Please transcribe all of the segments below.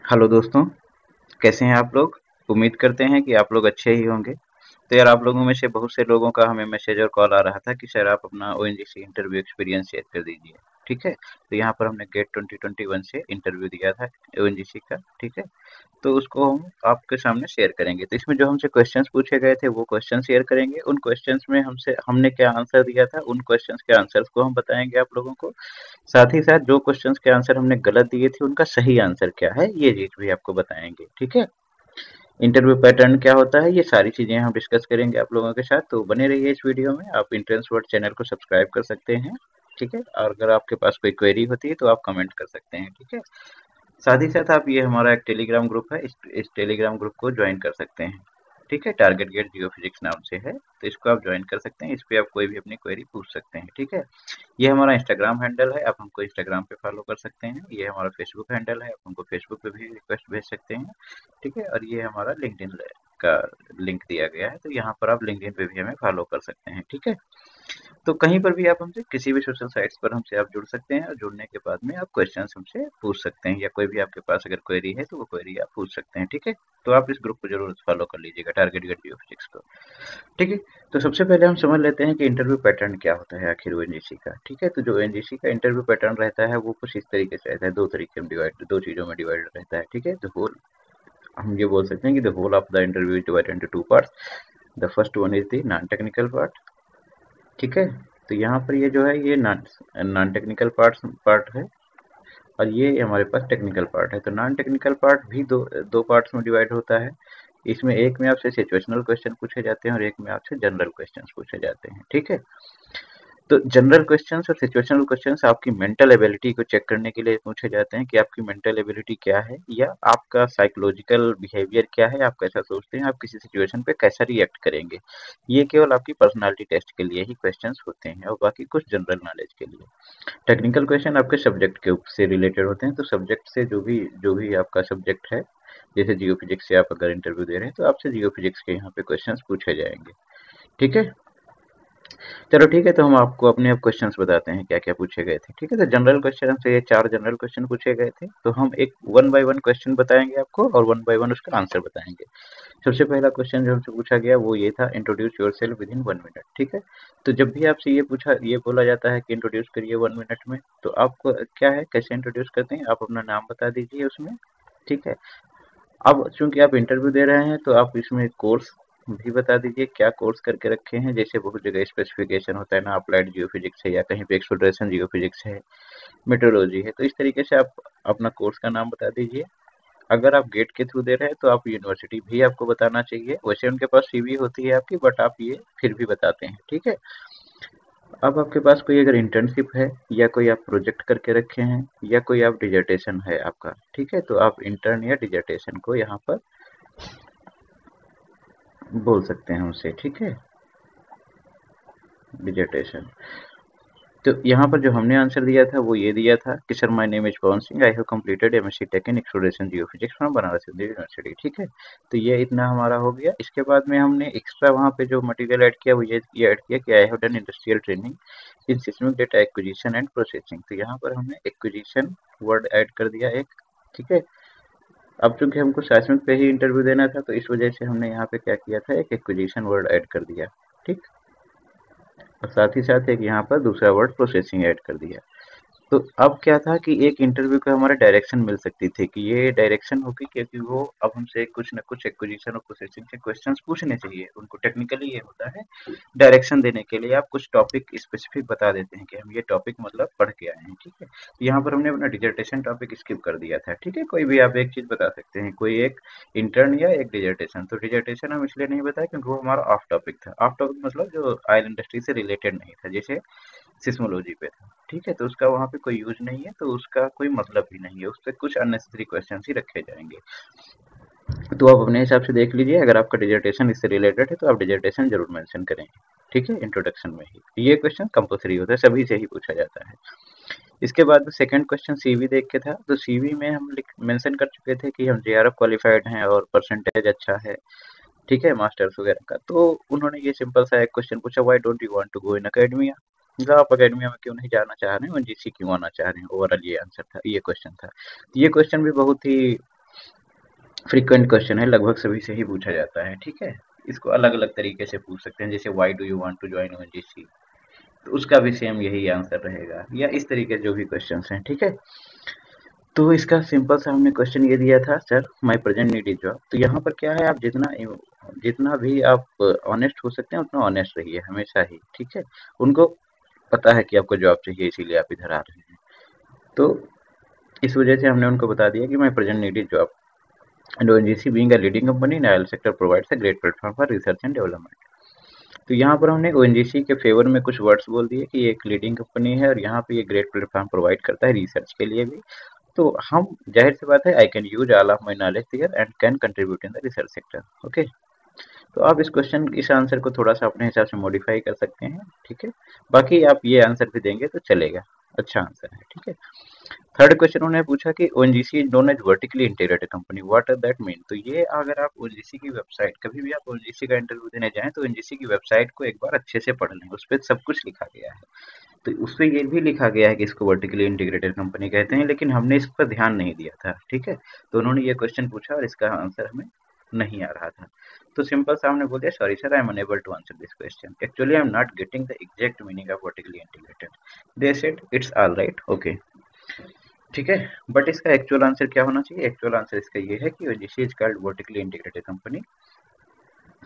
Hello दोस्तों, कैसे हैं आप लोग? उम्मीद करते हैं कि आप लोग अच्छे ही होंगे। तो यार आप लोगों में से बहुत से लोगों का हमें मैसेज और कॉल आ रहा था कि सर आप अपना ओएनजीसी इंटरव्यू एक्सपीरियंस शेयर कर दीजिए। ठीक है? तो यहाँ पर हमने गेट 2021 से इंटरव्यू दिया था ओएनजीसी का। ठीक है? तो उसको हम आपके सामने शेयर करेंगे। तो इसमें जो हमसे क्वेश्चंस पूछे गए थे वो क्वेश्चन शेयर करेंगे। उन क्वेश्चंस में हमसे हमने क्या आंसर दिया था उन क्वेश्चंस के आंसर्स को हम बताएंगे आप लोगों को। साथ ही साथ जो क्वेश्चंस के आंसर हमने गलत दिए थे उनका सही आंसर क्या है ये चीज भी आपको बताएंगे। ठीक है? इंटरव्यू पैटर्न क्या होता है ये सारी चीजें हम डिस्कस करेंगे आप लोगों के साथ। तो बने रहिए इस वीडियो में। आप इंट्रेंस वर्ड चैनल को सब्सक्राइब कर सकते हैं। ठीक है? और अगर आपके पास कोई क्वेरी होती है तो आप कमेंट कर सकते हैं। ठीक है? साथ ही साथ आप ये हमारा एक टेलीग्राम ग्रुप है, इस टेलीग्राम ग्रुप को ज्वाइन कर सकते हैं। ठीक है? टारगेट गेट जियोफिजिक्स नाम से है, तो इसको आप ज्वाइन कर सकते हैं। इस पे आप कोई भी अपनी क्वेरी पूछ सकते हैं। ठीक है? ये हमारा इंस्टाग्राम हैंडल है, आप हमको इंस्टाग्राम पे फॉलो कर सकते हैं। ये हमारा फेसबुक हैंडल है, आप हमको फेसबुक पे भी रिक्वेस्ट भेज सकते हैं। ठीक है? और ये हमारा लिंक्डइन का लिंक दिया गया है, तो यहाँ पर आप लिंक्डइन पे भी हमें फॉलो कर सकते हैं। ठीक है? तो कहीं पर भी आप हमसे किसी भी सोशल साइट्स पर हमसे आप जुड़ सकते हैं और जुड़ने के बाद में आप क्वेश्चंस हमसे पूछ सकते हैं, या कोई भी आपके पास अगर क्वेरी है तो वो क्वेरी आप पूछ सकते हैं। ठीक है? तो आप इस ग्रुप को जरूर फॉलो कर लीजिएगा, टारगेट गेट जियोफिजिक्स को। ठीक है? तो सबसे पहले हम समझ लेते हैं कि इंटरव्यू पैटर्न क्या होता है आखिर ओएनजीसी का। ठीक है? तो जो ओएनजीसी का इंटरव्यू पैटर्न रहता है वो कुछ इस तरीके से रहता है, दो तरीके में डिवाइड, दो चीजों में डिवाइड रहता है। ठीक है? द होल, हम ये बोल सकते हैं कि the whole of the interview is divided into two parts. The first one is the non technical part. ठीक है? तो यहाँ पर ये जो है ये नॉन टेक्निकल पार्ट है, और ये हमारे पास टेक्निकल पार्ट है। तो नॉन टेक्निकल पार्ट भी दो दो पार्ट्स में डिवाइड होता है। इसमें एक में आपसे सिचुएशनल क्वेश्चन पूछे जाते हैं और एक में आपसे जनरल क्वेश्चन पूछे जाते हैं। ठीक है? तो जनरल क्वेश्चंस और सिचुएशनल क्वेश्चंस आपकी मेंटल एबिलिटी को चेक करने के लिए पूछे जाते हैं कि आपकी मेंटल एबिलिटी क्या है, या आपका साइकोलॉजिकल बिहेवियर क्या है, आप कैसा सोचते हैं, आप किसी सिचुएशन पे कैसा रिएक्ट करेंगे। ये केवल आपकी पर्सनालिटी टेस्ट के लिए ही क्वेश्चंस होते हैं, और बाकी कुछ जनरल नॉलेज के लिए। टेक्निकल क्वेश्चन आपके सब्जेक्ट के से रिलेटेड होते हैं, तो सब्जेक्ट से जो भी आपका सब्जेक्ट है, जैसे जियो फिजिक्स से आप अगर इंटरव्यू दे रहे हैं तो आपसे जियो फिजिक्स के यहाँ पे क्वेश्चंस पूछे जाएंगे। ठीक है? चलो ठीक है, तो हम आपको अपने आप क्वेश्चंस बताते हैं क्या क्या पूछे गए थे। ठीक है? तो जनरल क्वेश्चन से ये 4 जनरल क्वेश्चन पूछे गए थे, तो हम एक वन बाय वन क्वेश्चन बताएंगे आपको और वन बाय वन उसका आंसर बताएंगे। सबसे पहला क्वेश्चन जो हमसे पूछा गया वो ये था, introduce yourself with in 1 minute. ठीक है? तो जब भी आपसे ये बोला जाता है कि इंट्रोड्यूस करिए 1 मिनट में, तो आपको क्या है, कैसे इंट्रोड्यूस करते हैं, आप अपना नाम बता दीजिए उसमें। ठीक है? अब चूंकि आप इंटरव्यू दे रहे हैं तो आप इसमें कोर्स भी बता दीजिए, क्या कोर्स करके रखे हैं। जैसे बहुत जगह स्पेसिफिकेशन होता है ना, अप्लाइड जियोफिजिक्स है, या कहीं पे एक्सप्लोरेशन जियोफिजिक्स है, मेट्रोलॉजी है, तो इस तरीके से आप अपना कोर्स का नाम बता दीजिए। अगर आप गेट के थ्रू दे रहे हैं तो आप यूनिवर्सिटी भी आपको बताना चाहिए। वैसे उनके पास सीवी होती है आपकी, बट आप ये फिर भी बताते हैं। ठीक है? अब आपके पास कोई अगर इंटर्नशिप है, या कोई आप प्रोजेक्ट करके रखे हैं, या कोई आप डिजर्टेशन है आपका, ठीक है, तो आप इंटर्न या डिजर्टेशन को यहाँ पर बोल सकते हैं उसे। ठीक है? डिजर्टेशन। तो यहाँ पर जो हमने आंसर दिया था वो ये दिया था कि sir my name is Pawan Singh, I have completed MSc tech in exploration geophysics from Banaras Hindu university. ठीक है? तो ये इतना हमारा हो गया। इसके बाद में हमने एक्स्ट्रा वहाँ पे जो मटेरियल ऐड किया वो ये ऐड किया कि I have done industrial training in seismic data acquisition and processing. तो यहाँ पर हमने एक्विजिशन वर्ड ऐड कर दिया एक। ठीक है? अब चूंकि हमको सेस्मिक पे ही इंटरव्यू देना था तो इस वजह से हमने यहाँ पे क्या किया था, एक एक्विजिशन वर्ड ऐड कर दिया। ठीक? और साथ ही साथ एक यहाँ पर दूसरा वर्ड प्रोसेसिंग ऐड कर दिया। तो अब क्या था कि एक इंटरव्यू का हमारा डायरेक्शन मिल सकती थी कि ये डायरेक्शन होगी, क्योंकि वो अब हमसे कुछ ना कुछ एक्विजिशन और प्रोसेसिंग से क्वेश्चंस पूछने चाहिए उनको। टेक्निकली ये होता है, डायरेक्शन देने के लिए आप कुछ टॉपिक स्पेसिफिक बता देते हैं कि हम ये टॉपिक मतलब पढ़ के आए हैं। ठीक है? तो यहाँ पर हमने अपना डिजर्टेशन टॉपिक स्किप कर दिया था। ठीक है? कोई भी आप एक चीज बता सकते हैं, कोई एक इंटर्न या एक डिजर्टेशन। तो डिजर्टेशन हम इसलिए नहीं बताया क्योंकि वो हमारा ऑफ टॉपिक था। ऑफ टॉपिक मतलब जो ऑयल इंडस्ट्री से रिलेटेड नहीं था, जैसे सिस्मोलॉजी पे था। ठीक है? तो उसका वहाँ पे कोई यूज नहीं है, तो उसका कोई मतलब भी नहीं है, उससे कुछ अननेसेसरी क्वेश्चन ही रखे जाएंगे। तो आप अपने हिसाब से देख लीजिए, अगर आपका डिजर्टेशन इससे रिलेटेड है तो आप डिजर्टेशन जरूर मेंशन करेंगे। ठीक है? इंट्रोडक्शन में ही ये क्वेश्चन कंपलसरी होता है, सभी से ही पूछा जाता है। इसके बाद सेकंड क्वेश्चन सीवी देख के था, तो सीवी में हम मेंशन कर चुके थे कि हम जेआरएफ क्वालिफाइड हैं और परसेंटेज अच्छा है। ठीक है? मास्टर्स वगैरह का। तो उन्होंने ये सिंपल सा एक क्वेश्चन पूछा, why don't you want to go in academia, मतलब आप अकेडमिया में क्यों नहीं जाना चाह रहे हैं, जीसी क्यों आना चाह रहे हैं। ओवरऑल ये आंसर था, ये क्वेश्चन था। ये क्वेश्चन भी बहुत ही फ्रीक्वेंट क्वेश्चन है, लगभग सभी से ही पूछा जाता है, ठीक है। इसको अलग अलग तरीके से पूछ सकते हैं, जैसे why do you want to join ONGC, तो उसका भी सेम यही आंसर रहेगा, या इस तरीके जो भी क्वेश्चन हैं, ठीक है। तो इसका सिंपल सा हमने क्वेश्चन ये दिया था, sir my present need is job. तो यहाँ पर क्या है, आप जितना जितना भी आप ऑनेस्ट हो सकते हैं उतना ऑनेस्ट रहिए हमेशा ही, ठीक है। उनको पता है कि आपको जॉब चाहिए, इसीलिए आप इधर आ रहे हैं। तो इस वजह से हमने उनको बता दिया कि my present need is job and ONGC being a leading company in oil sector provides a great platform for research and development. तो यहाँ पर हमने ओएनजीसी के फेवर में कुछ वर्ड्स बोल दिए कि ये एक लीडिंग कंपनी है और यहाँ पे ये ग्रेट प्लेटफॉर्म प्रोवाइड करता है रिसर्च के लिए भी। तो हम, जाहिर सी बात है, I can use all of my knowledge here and can contribute in the research sector, okay. तो आप इस क्वेश्चन, इस आंसर को थोड़ा सा अपने हिसाब से मॉडिफाई कर सकते हैं, ठीक है। बाकी आप ये आंसर भी देंगे तो चलेगा, अच्छा आंसर है, ठीक है। थर्ड क्वेश्चन उन्होंने पूछा कि ONGC is known as vertically integrated company, what does that mean. तो ये अगर आप ओएनजीसी की वेबसाइट, कभी भी आप ओएनजीसी का इंटरव्यू देने जाएं तो ओएनजीसी की वेबसाइट को एक बार अच्छे से पढ़ लें, उस पर सब कुछ लिखा गया है। तो उसपे ये भी लिखा गया है कि इसको वर्टिकली इंटीग्रेटेड कंपनी कहते हैं, लेकिन हमने इस पर ध्यान नहीं दिया था, ठीक है। तो उन्होंने ये क्वेश्चन पूछा और इसका आंसर हमें नहीं आ रहा था। तो सिंपल सा हमने बोल दिया, sorry sir, I am unable to answer this question, actually I am not getting the exact meaning of vertically integrated. They said it's all right, okay, ठीक है। बट इसका एक्चुअल आंसर क्या होना चाहिए, एक्चुअल आंसर इसका ये है कि this is called vertically integrated company,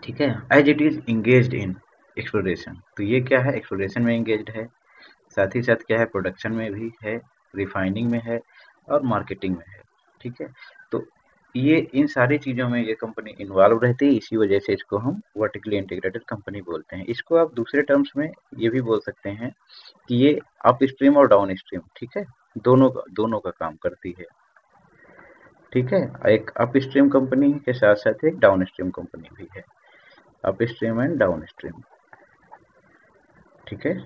ठीक है, as it is engaged in exploration. तो ये क्या है, एक्सप्लोरेशन में इंगेज्ड है, साथ ही साथ क्या है, प्रोडक्शन में भी है, रिफाइनिंग में है और मार्केटिंग में है, ठीक है। तो ये इन सारी चीज़ों में ये कंपनी इन्वॉल्व रहती है, इसी वजह से इसको हम वर्टिकली इंटीग्रेटेड कंपनी बोलते हैं। इसको आप दूसरे टर्म्स में ये भी बोल सकते हैं कि ये अप स्ट्रीम और डाउन स्ट्रीम, ठीक है, दोनों का काम करती है, ठीक है। एक अप स्ट्रीम कंपनी के साथ साथ एक डाउन स्ट्रीम कंपनी भी है, up stream and down stream, ठीक है।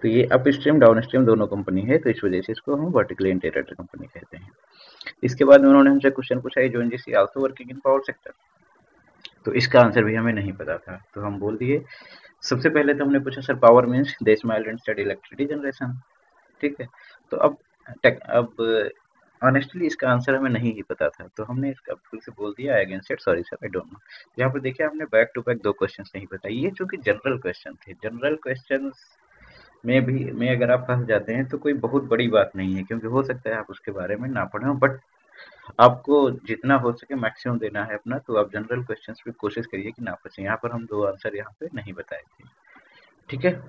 तो ये अप स्ट्रीम डाउन स्ट्रीम दोनों कंपनी है, तो इस वजह से इसको हम वर्टिकली इंटीग्रेटेड कंपनी कहते हैं। इसके बाद में उन्होंने हमसे क्वेश्चन पूछा, जो NGC also working in power sector. तो इसका आंसर भी हमें नहीं पता था, तो हम बोल दिए। सबसे पहले तो हमने पूछा, sir power means they smile and study electricity generation, ठीक है। तो अब ऑनेस्टली इसका आंसर हमें नहीं ही पता था, तो हमने इसका फिर से बोल दिया, I again said sorry sir, I don't know. यहाँ पर देखिए आपने बैक टू बैक दो क्वेश्चंस नहीं बताए, ये चूंकि जनरल क्वेश्चन थे, जनरल क्वेश्चन में अगर आप फंस जाते हैं तो कोई बहुत बड़ी बात नहीं है, क्योंकि हो सकता है आप उसके बारे में ना पढ़े हो, बट आपको जितना हो सके मैक्सिमम देना है अपना, तो आप जनरल क्वेश्चंस पे कोशिश करिए कि ना फंसे। यहाँ पर हम दो आंसर यहाँ पे नहीं बताए थे, ठीक है।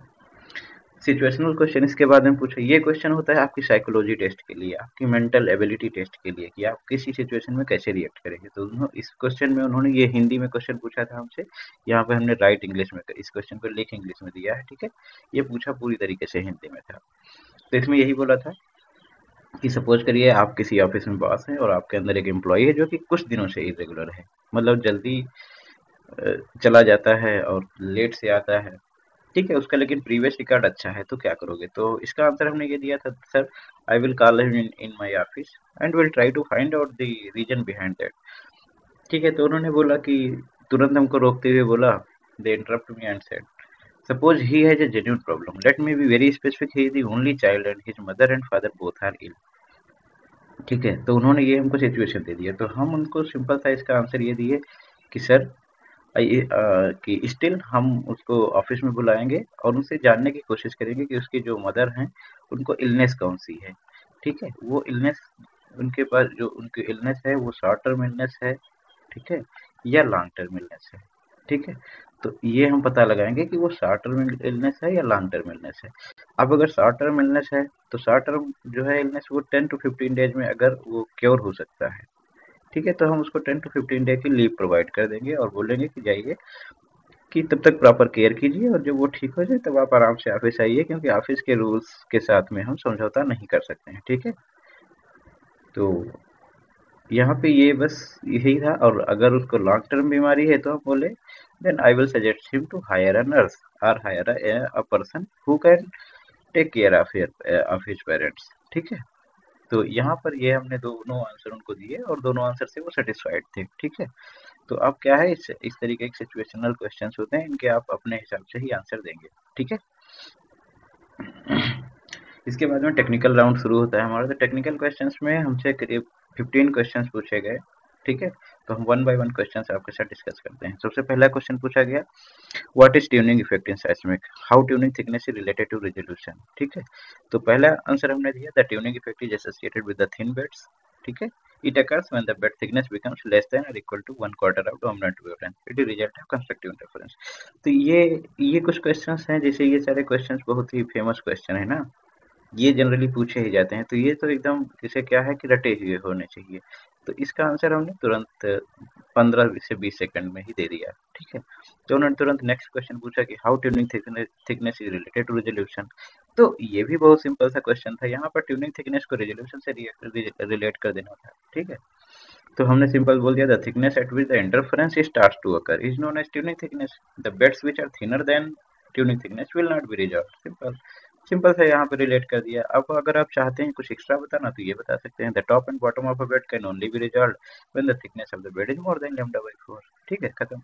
सिचुएशनल क्वेश्चन इसके बाद में पूछा, ये क्वेश्चन होता है आपकी साइकोलॉजी टेस्ट के लिए, आपकी मेंटल एबिलिटी टेस्ट के लिए, कि आप किसी सिचुएशन में कैसे रिएक्ट करेंगे। तो इस क्वेश्चन में उन्होंने ये हिंदी में क्वेश्चन पूछा था हमसे, यहाँ पे हमने राइट इंग्लिश में इस क्वेश्चन को लिख इंग्लिश में दिया है, ठीक है। ये पूछा पूरी तरीके से हिंदी में था। तो इसमें यही बोला था कि सपोज करिए आप किसी ऑफिस में बॉस हैं और आपके अंदर एक एम्प्लॉय है जो कि कुछ दिनों से इरेगुलर है, मतलब जल्दी चला जाता है और लेट से आता है, ठीक है, उसका लेकिन प्रीवियस रिकॉर्ड अच्छा है, तो क्या करोगे। तो इसका आंसर हमने ये दिया था, sir I will call him in my office and will try to find out the reason behind that, ठीक है। तो उन्होंने बोला कि, तुरंत हमको रोकते हुए बोला, they interrupt me and said, suppose he has a genuine problem, let me be very specific, he is the only child and his mother and father both are ill, ठीक है। तो उन्होंने ये हमको सिचुएशन दे दिया, तो हम उनको सिंपल सा इसका आंसर ये दिए कि सर कि स्टिल हम उसको ऑफिस में बुलाएंगे और उनसे जानने की कोशिश करेंगे कि उसकी जो मदर हैं उनको इलनेस कौन सी है, ठीक है। वो इलनेस, उनके पास जो उनकी इलनेस है वो शॉर्ट टर्म इलनेस है, ठीक है, या लॉन्ग टर्म इलनेस है, ठीक है। तो ये हम पता लगाएंगे कि वो शॉर्ट टर्म इलनेस है या लॉन्ग टर्म इलनेस है। अब अगर शॉर्ट टर्म इलनेस है तो शॉर्ट टर्म जो है इलनेस, वो 10 to 15 डेज में अगर वो क्योर हो सकता है, ठीक है, तो हम उसको 10 to 15 डे की लीव प्रोवाइड कर देंगे और बोलेंगे कि जाइए, कि तब तक प्रॉपर केयर कीजिए और जब वो ठीक हो जाए तब आप आराम से ऑफिस आइए, क्योंकि ऑफिस के रूल्स के साथ में हम समझौता नहीं कर सकते हैं, ठीक है। तो यहाँ पे ये बस यही था। और अगर उसको लॉन्ग टर्म बीमारी है तो हम बोले, then I will suggest him to hire a nurse और hire a person who can take care of his parents, ठीक है। तो यहाँ पर ये हमने दोनों आंसर उनको दिए और दोनों आंसर से वो सेटिस्फाइड थे, ठीक है। तो अब क्या है, इस तरीके के सिचुएशनल क्वेश्चंस होते हैं, इनके आप अपने हिसाब से ही आंसर देंगे, ठीक है। इसके बाद में टेक्निकल राउंड शुरू होता है हमारा। तो टेक्निकल क्वेश्चंस में हमसे करीब 15 क्वेश्चंस पूछे गए, ठीक है। तो हम वन बाय वन क्वेश्चंस आपके साथ डिस्कस करते हैं। सबसे पहला क्वेश्चन पूछा गया, what is tuning effect in seismic, how tuning thickness is related to resolution, ठीक है। तो पहला आंसर हमने दिया, the tuning effect is associated with the thin beds, ठीक है। It occurs when the bed thickness becomes less than or equal to 1/4 of dominant wavelength. It is result of constructive interference. तो ये कुछ questions हैं, जैसे ये सारे questions बहुत ही फेमस क्वेश्चन है ना, ये जनरली पूछे ही जाते हैं। तो ये तो एकदम जैसे क्या है कि रटे हुए होने चाहिए। तो इसका आंसर हमने तुरंत 15 से 20 सेकंड में ही दे दिया, ठीक है। तो उन्होंने तुरंत नेक्स्ट क्वेश्चन पूछा कि how tuning thickness is related to resolution. तो ये भी बहुत सिंपल सा क्वेश्चन था, यहाँ पर ट्यूनिंग थिकनेस को रेजोल्यूशन से रिलेट कर देना था, ठीक है। तो हमने सिंपल बोल दिया, the thickness at which the interference starts to occur is known as tuning thickness, the beds which are thinner than tuning thickness will not be resolve. Simple simple से यहाँ पे रिलेट कर दिया। अब अगर आप चाहते हैं कुछ एक्स्ट्रा बताना तो ये बता सकते हैं, the top and bottom of a bed can only be resolve when the thickness of the bed is more than λ/4, ठीक है, खत्म।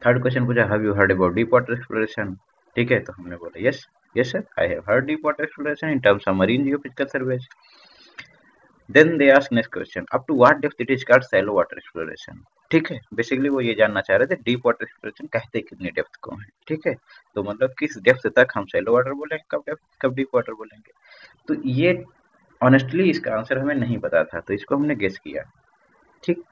थर्ड क्वेश्चन पूछा, have you heard about deep water exploration, ठीक है। तो हमने बोला yes, yes sir, I have heard deep water exploration in terms of marine geophysical surveys. Then they ask next question, up to what depth it is called shallow water exploration, ठीक है। Basically वो ये जानना चाह रहे थे deep water exploration कहते कितनी डेप्थ को है, ठीक है। तो मतलब किस डेप्थ तक हम शैलो वाटर बोलेंगे, कब डेप्थ, कब डीप वाटर बोलेंगे। तो ये ऑनेस्टली इसका आंसर हमें नहीं पता था, तो इसको हमने गेस किया, ठीक।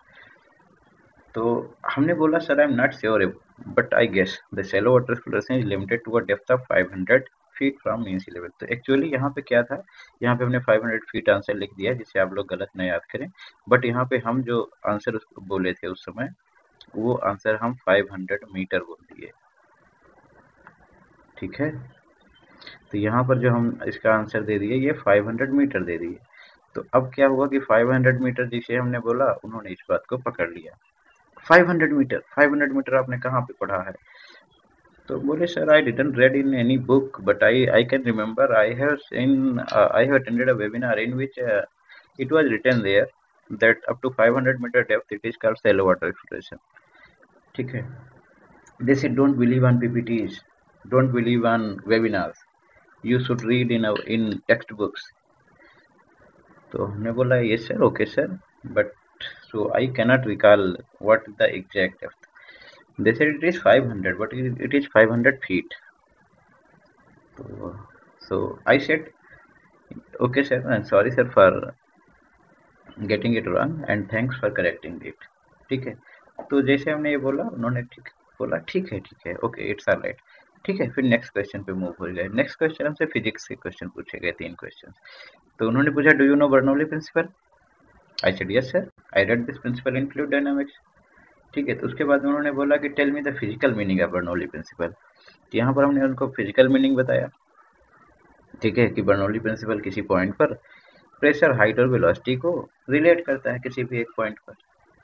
तो हमने बोला sir I am not sure but I guess the shallow water exploration is limited to a depth of 500 feet from mean sea level. तो एक्चुअली यहाँ पे क्या था, यहाँ पे हमने 500 फीट आंसर लिख दिया, जिससे आप लोग गलत न याद करें। बट यहाँ पे हम जो आंसर बोले थे उस समय, वो आंसर हम 500 मीटर बोल दिए, ठीक है। तो यहाँ पर जो हम इसका आंसर दे दिए, ये 500 मीटर दे दिए। तो अब क्या हुआ कि 500 मीटर जिसे हमने बोला, उन्होंने इस बात को पकड़ लिया। 500 मीटर, 500 मीटर आपने कहाँ पे पढ़ा है। तो बोले sir I didn't read in any book but I can remember I have attended a webinar in which it was written there that up to 500 meter depth it is called shallow water exploration, ठीक है। they said don't believe on PPTs, don't believe on webinars, you should read in textbooks। तो हमने बोला yes sir, okay sir, but so I cannot recall what is the exact depth। they said it is 500 but it is 500 feet। So I said, okay sir, and sorry sir for getting it wrong and thanks for correcting it, ठीक है। तो जैसे हमने ये बोला, उन्होंने ठीक बोला, ठीक है, ओके इट्स ऑल राइट, ठीक है। फिर नेक्स्ट क्वेश्चन पे मूव हो गए। नेक्स्ट क्वेश्चन हमसे फिजिक्स के क्वेश्चन पूछे गए, 3 क्वेश्चन। तो उन्होंने पूछा, do you know Bernoulli principle, I said yes sir, I read this principle in fluid dynamics, ठीक है। तो उसके बाद उन्होंने बोला कि tell me the physical meaning of Bernoulli principle. तो यहाँ पर हमने उनको फिजिकल मीनिंग बताया, ठीक है, कि बर्नौली प्रिंसिपल किसी पॉइंट पर प्रेशर, हाइट और वेलोसिटी को रिलेट करता है किसी भी एक पॉइंट पर,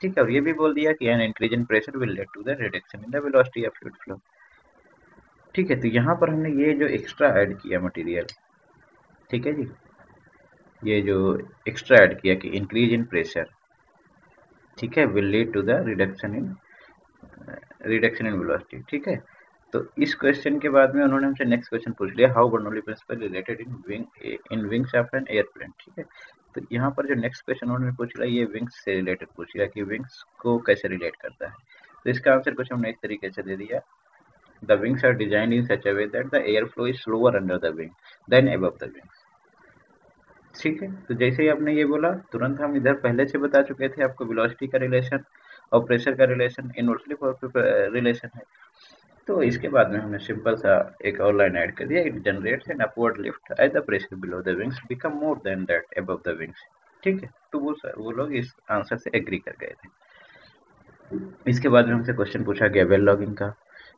ठीक है। और ये भी बोल दिया कि an increase in pressure will lead to the reduction in the velocity of fluid flow, ठीक है। तो यहाँ पर हमने ये जो एक्स्ट्रा ऐड किया मटेरियल, ठीक है जी, ये जो एक्स्ट्रा ऐड किया कि इंक्रीज इन प्रेशर, ठीक है, will lead to the reduction in velocity, ठीक है। तो इस क्वेश्चन के बाद में उन्होंने हमसे नेक्स्ट क्वेश्चन पूछ लिया, how Bernoulli principle related in wings of an airplane, ठीक है। तो यहाँ पर जो नेक्स्ट क्वेश्चन उन्होंने पूछ लिया, ये विंग्स से रिलेटेड पूछ लिया कि विंग्स को कैसे रिलेट करता है। तो इसका आंसर कुछ हमने इस तरीके से दे दिया, the wings are designed in such a way that the air flow is slower under the wing than above the wings, ठीक है। तो जैसे ही आपने ये बोला, तुरंत हम इधर पहले से बता चुके थे आपको वेलोसिटी का रिलेशन और प्रेशर का रिलेशन इनवर्सली रिलेशन है। तो इसके बाद में हमने सिंपल सा एक और लाइन ऐड कर दिया, it generates an upward lift as the pressure below the wings become more than that above the wings, ठीक है। तो वो लोग इस आंसर से एग्री कर गए थे। इसके बाद में हमसे क्वेश्चन पूछा गया वेल लॉगिंग का,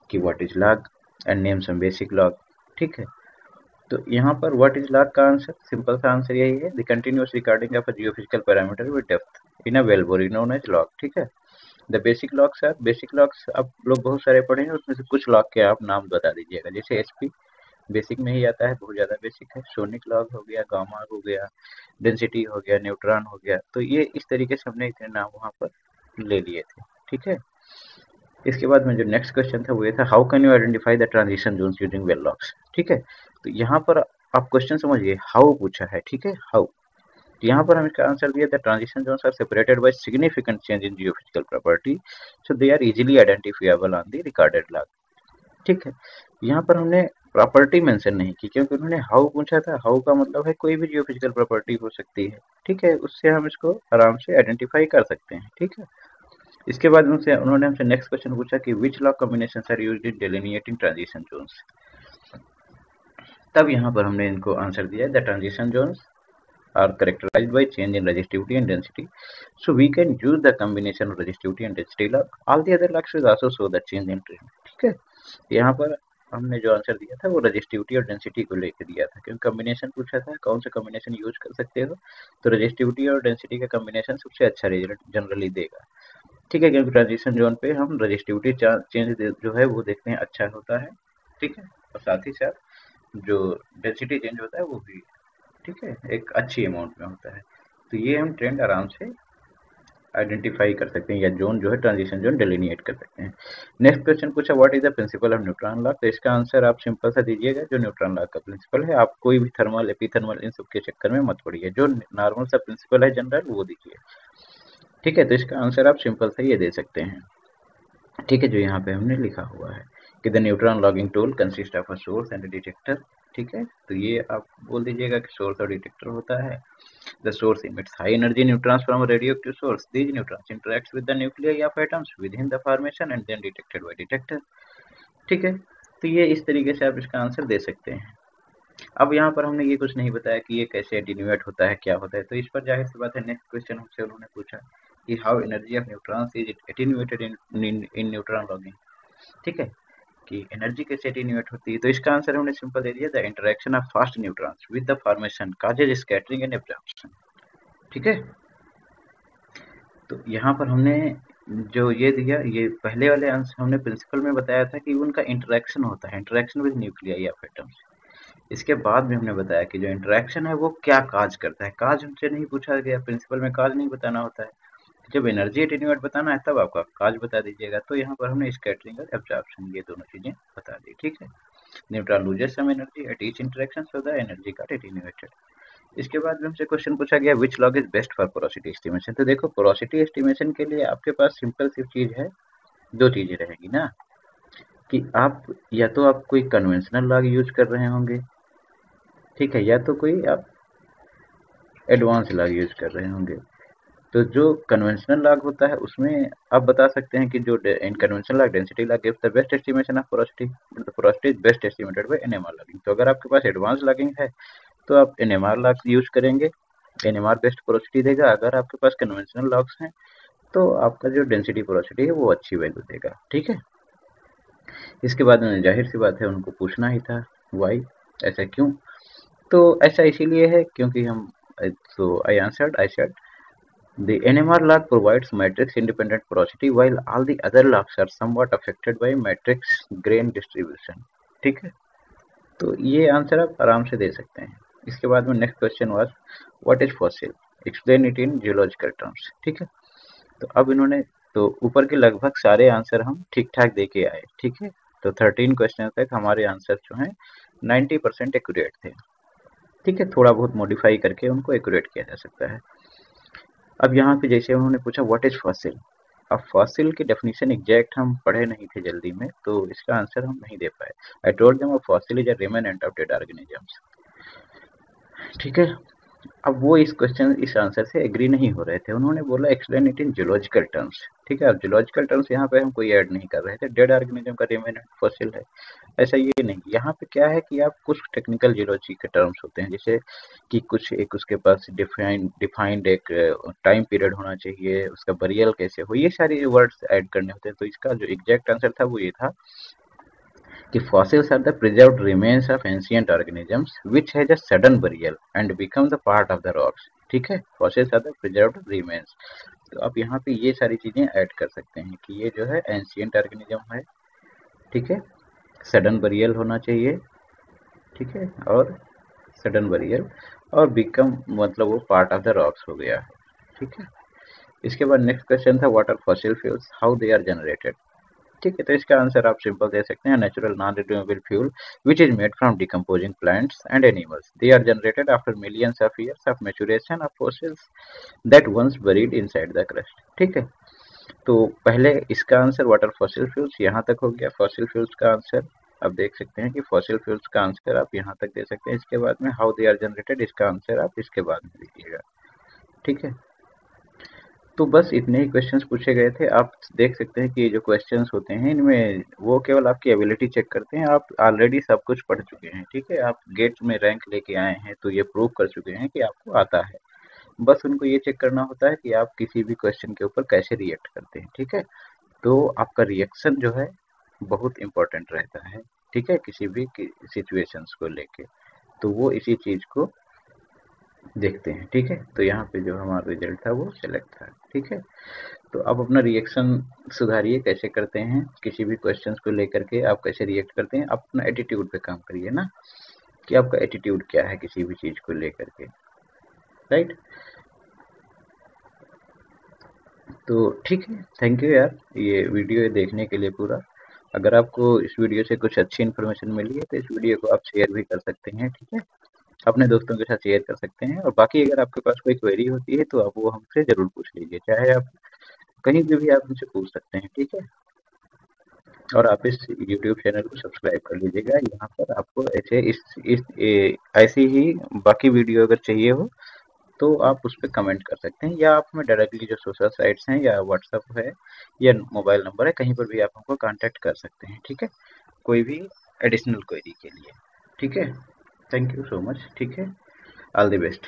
कि what is log and name some basic log, ठीक है। तो यहाँ पर व्हाट इज लॉग का आंसर, सिंपल सा आंसर यही है, the continuous recording of a geophysical parameter with depth in a well bore known as log, ठीक है। The basic logs are, basic logs आप लोग बहुत सारे पढ़े हैं, उसमें से कुछ लॉक के आप नाम बता दीजिएगा। जैसे एचपी बेसिक में ही आता है, बहुत ज़्यादा बेसिक है। सोनिक लॉग हो गया, गामा हो गया, डेंसिटी हो गया, न्यूट्रॉन हो गया। तो ये इस तरीके से हमने इतने नाम वहाँ पर ले लिए थे, ठीक है। इसके बाद में जो नेक्स्ट क्वेश्चन था वो ये था, how can you identify the transition zones using well logs, ठीक है। तो यहाँ पर आप क्वेश्चन समझिए, हाउ पूछा है, ठीक है, हाउ। यहाँ पर हम इसका आंसर दिया the transition zones are separated by significant change in geophysical property, so they are easily identifiable on the recorded log. ठीक है, यहाँ पर हमने प्रॉपर्टी मेंशन नहीं की क्योंकि उन्होंने हाउ पूछा था। हाउ का मतलब है कोई भी जियोफिजिकल प्रॉपर्टी हो सकती है। ठीक है, उससे हम इसको आराम से आइडेंटिफाई कर सकते हैं। ठीक है, इसके बाद उनसे उन्होंने हमसे नेक्स्ट क्वेश्चन पूछा कि which law combinations are used in delineating transition zones. तब यहाँ पर हमने इनको आंसर दिया the transition zones are characterized by change in resistivity and density. So we can use the combination of resistivity and density log. All the other logs will also show the change in trend. ठीक है, यहाँ पर हमने जो answer दिया था वो resistivity और डेंसिटी को लेकर दिया था क्योंकि कॉम्बिनेशन पूछा था कौन सा कॉम्बिनेशन यूज कर सकते हो, तो रजिस्टिविटी और डेंसिटी का कॉम्बिनेशन सबसे अच्छा रिजल्ट जनरली देगा। ठीक है, क्योंकि ट्रांजिशन जोन पे हम रजिस्टिविटी चेंज जो है वो देखते हैं अच्छा होता है। ठीक है, और साथ ही साथ जो डेंसिटी चेंज होता है वो भी ठीक है एक अच्छी अमाउंट में होता है। तो ये हम ट्रेंड आराम से आइडेंटिफाई कर सकते हैं या जोन जो है ट्रांजिशन जोन डिलिनिएट कर सकते हैं। नेक्स्ट क्वेश्चन पूछा what is the principle of neutron law. तो इसका आंसर आप सिंपल सा दीजिएगा जो न्यूट्रॉन लॉ का प्रिंसिपल है। आप कोई भी थर्मल एपीथर्मल इन सब के चक्कर में मत पड़िए, जो नॉर्मल सा प्रिंसिपल है जनरल वो दीजिए। ठीक है, तो इसका आंसर आप सिंपल सा ये दे सकते हैं। ठीक है, जो यहाँ पे हमने लिखा हुआ है कि the neutron logging tool consist of a source and detector. ठीक है, तो ये आप बोल दीजिएगा कि सोर्स और डिटेक्टर होता है। The source emits high energy neutrons from a radioactive source. These neutrons interacts with the nuclei of atoms within the formation and then detected by detector. ठीक है, तो ये इस तरीके से आप इसका आंसर दे सकते हैं। अब यहाँ पर हमने ये कुछ नहीं बताया कि ये कैसे एटीन्यूएट होता है, क्या होता है, तो इस पर जाहिर सी बात है नेक्स्ट क्वेश्चन हमसे उन्होंने पूछा कि how energy of neutrons is attenuated in neutron logging. ठीक है, कि एनर्जी कैसे एटीन्यूएट होती है, तो इसका आंसर हमने सिंपल दे दिया the interaction of fast neutrons with the formation causes scattering and absorption. ठीक है, तो यहाँ पर हमने जो ये दिया ये पहले वाले आंसर हमने प्रिंसिपल में बताया था कि उनका इंटरेक्शन होता है, interaction with nuclei of atoms. इसके बाद में हमने बताया कि जो इंटरेक्शन है वो क्या काज करता है। काज हमसे नहीं पूछा गया, प्रिंसिपल में काज नहीं बताना होता है। जब एनर्जी एटीन्यूएट बताना है तब आपका काज बता दीजिएगा। तो यहाँ पर हमने स्कैटरिंग और एब्जॉर्प्शन ये दोनों चीजें बता दी। ठीक है, neutron loses some energy at each interaction so the energy got attenuated. इसके बाद में हमसे क्वेश्चन पूछा गया which log is best for porosity estimation. तो देखो पोरोसिटी एस्टिमेशन के लिए आपके पास सिंपल सी चीज है, दो चीजें रहेगी ना, कि आप या तो आप कोई कन्वेंशनल लॉग यूज कर रहे होंगे, ठीक है, या तो कोई आप एडवांस लॉग यूज कर रहे होंगे। तो जो कन्वेंशनल लॉग होता है उसमें आप बता सकते हैं कि जो इन conventional log density log gives the best estimation of porosity, the porosity is best estimated by NMR logging. तो अगर आपके पास एडवांस लॉगिंग है तो आप एनएमआर लॉग यूज करेंगे, एनएमआर बेस्ट पोरोसिटी देगा। अगर आपके पास कन्वेंशनल लॉग्स हैं तो आपका जो डेंसिटी पोरोसिटी है वो अच्छी वैल्यू देगा। ठीक है, इसके बाद में जाहिर सी बात है उनको पूछना ही था वाई, ऐसा क्यों। तो ऐसा इसीलिए है क्योंकि हम so I said the NMR log provides matrix independent porosity while all the other logs are somewhat affected by matrix grain distribution। ठीक है, तो ये आंसर आप आराम से दे सकते हैं। इसके बाद में next question was what is fossil, explain it in geological terms. ठीक है, तो अब इन्होंने तो ऊपर के लगभग सारे आंसर हम ठीक ठाक दे के आए। ठीक है, तो 13 क्वेश्चन तक हमारे आंसर जो हैं 90% एक्यूरेट थे। ठीक है, थोड़ा बहुत मॉडिफाई करके उनको एक्यूरेट किया जा सकता है। अब यहाँ पे जैसे उन्होंने पूछा व्हाट इज फॉसिल, अब फॉसिल की डेफिनेशन एग्जैक्ट हम पढ़े नहीं थे जल्दी में, तो इसका आंसर हम नहीं दे पाए। I told them a fossil is a remnant of dead organisms. ठीक है, अब वो इस क्वेश्चन इस आंसर से एग्री नहीं हो रहे थे, उन्होंने बोला explain it in geological terms. ठीक है, अब जियोलॉजिकल टर्म्स यहाँ पे हम कोई ऐड नहीं कर रहे थे, डेड ऑर्गेनिज्म का रिमेनेंट फॉसिल है, ऐसा ये नहीं। यहाँ पे क्या है कि आप कुछ टेक्निकल जियोलॉजी के टर्म्स होते हैं, जैसे कि कुछ एक उसके पास डिफाइंड एक टाइम पीरियड होना चाहिए, उसका बरियल कैसे हो, ये सारे वर्ड्स ऐड करने होते हैं। तो इसका जो एग्जैक्ट आंसर था वो ये था कि fossils are the preserved remains of ancient organisms which has a sudden burial and become the part of the rocks। ठीक है, fossils are the preserved remains। तो आप यहाँ पे ये सारी चीजें ऐड कर सकते हैं कि ये जो है एंशियंट ऑर्गेनिज्म है। ठीक है, सडन बरियल होना चाहिए। ठीक है, और सडन बरियल और बिकम मतलब वो पार्ट ऑफ द रॉक्स हो गया है। ठीक है, इसके बाद नेक्स्ट क्वेश्चन था what are fossil fuels, how they are generated. ठीक है, तो इसका आंसर आप सिंपल दे सकते हैं, natural non renewable fuel which is made from decomposing plants and animals, they are generated after millions of years of maturation of fossils that once buried inside the crust. ठीक है, तो पहले इसका answer water fossil fuels यहाँ तक हो गया। Fossil fuels का आंसर आप देख सकते हैं कि फॉसिल फ्यूल्स का आंसर आप यहाँ तक दे सकते हैं। इसके बाद में हाउ दे आर जनरेटेड, इसका आंसर आप इसके बाद में दीजिएगा। ठीक है, तो बस इतने ही क्वेश्चंस पूछे गए थे। आप देख सकते हैं कि ये जो क्वेश्चंस होते हैं इनमें वो केवल आपकी एबिलिटी चेक करते हैं। आप ऑलरेडी सब कुछ पढ़ चुके हैं, ठीक है, आप गेट में रैंक लेके आए हैं तो ये प्रूव कर चुके हैं कि आपको आता है। बस उनको ये चेक करना होता है कि आप किसी भी क्वेश्चन के ऊपर कैसे रिएक्ट करते हैं। ठीक है, तो आपका रिएक्शन जो है बहुत इम्पोर्टेंट रहता है। ठीक है, किसी भी सिचुएशंस को लेके, तो वो इसी चीज को देखते हैं। ठीक है, तो यहाँ पे जो हमारा रिजल्ट था वो सेलेक्ट था। ठीक है, तो आप अपना रिएक्शन सुधारिए, कैसे करते हैं किसी भी क्वेश्चंस को लेकर के, आप कैसे रिएक्ट करते हैं। आप अपना एटीट्यूड पे काम करिए ना, कि आपका एटीट्यूड क्या है किसी भी चीज को लेकर के। राइट, तो ठीक है, थैंक यू यार ये वीडियो देखने के लिए पूरा। अगर आपको इस वीडियो से कुछ अच्छी इन्फॉर्मेशन मिली है तो इस वीडियो को आप शेयर भी कर सकते हैं। ठीक है, अपने दोस्तों के साथ शेयर कर सकते हैं। और बाकी अगर आपके पास कोई क्वेरी होती है तो आप वो हमसे ज़रूर पूछ लीजिए, चाहे आप कहीं पे भी आप हमसे पूछ सकते हैं। ठीक है, और आप इस यूट्यूब चैनल को सब्सक्राइब कर लीजिएगा। यहाँ पर आपको ऐसे ऐसी ही बाकी वीडियो अगर चाहिए हो तो आप उस पर कमेंट कर सकते हैं, या आप हमें डायरेक्टली जो सोशल साइट्स हैं या व्हाट्सएप है या मोबाइल नंबर है, कहीं पर भी आप हमको कांटेक्ट कर सकते हैं। ठीक है, कोई भी एडिशनल क्वेरी के लिए। ठीक है, थैंक यू सो मच। ठीक है, ऑल द बेस्ट।